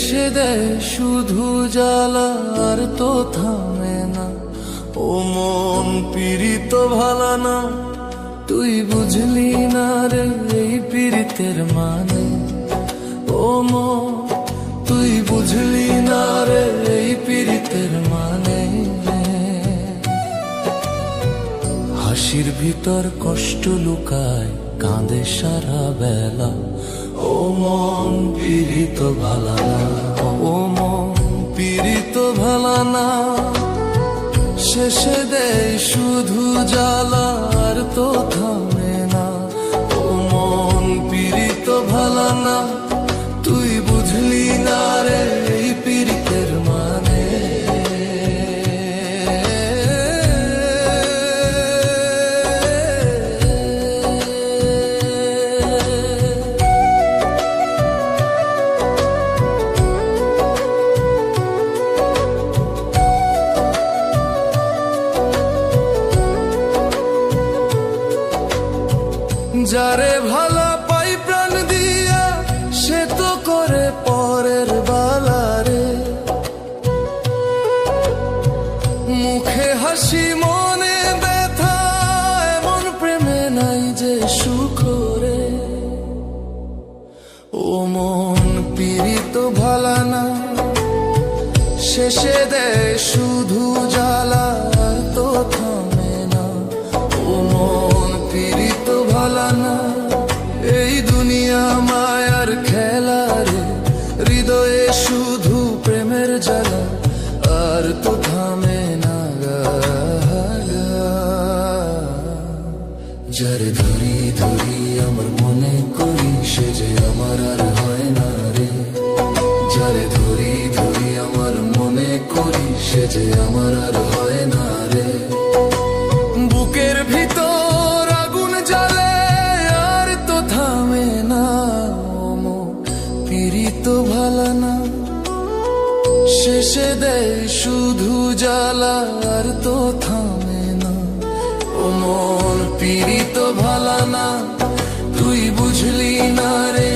শেষে দেয় শুধু জ্বালা আর তো থামে না। ও মন পীড়িত ভালা না, তুই বুঝলি না রে এই পীড়িতের মানে। ও মন তুই বুঝলি না রে এই পীড়িতের মানে। হাসির ভিতর কষ্ট লুকায়, কাঁদে সারা বেলা। ও মন পীড়িত ভালা না, ও মন পীড়িত ভালা না। শেষে দেয় শুধু জ্বালা আর তো থামে না। ও মন পীড়িত ভালা না, তুই বুঝলি না রে এই পীড়িতের মানে। যারে ভালা পাই প্রাণ দিয়া, সে তো করে পরের বালারে। মুখে হাসি মনে ব্যথা, এমন প্রেমে নাই যে সুখ রে। ও মন পীড়িত ভালা না, শেষে দেয় শুধু জ্বালা আর তো থামে না। ও মন পীড়িত ভালা না, এই দুনিয়া মায়ার খেলা রে। হৃদয়ে শুধু প্রেমের জ্বালা আর তো থামে না গা। যারে ধরি ধরি আমার মনে করি, সে যে আমার আর হয় না রে। যারে ধরি ধরি আমার মনে করি, সে যে আমার আর হয় না রে। বুকের ভিতর আগুন জ্বালে আর তো থামে না। ও মন পীড়িত ভালা না, শেষে দেয় শুধু জ্বালা আর তো থামে না। ও মন পীড়িত ভালা না, তুই বুঝলি না রে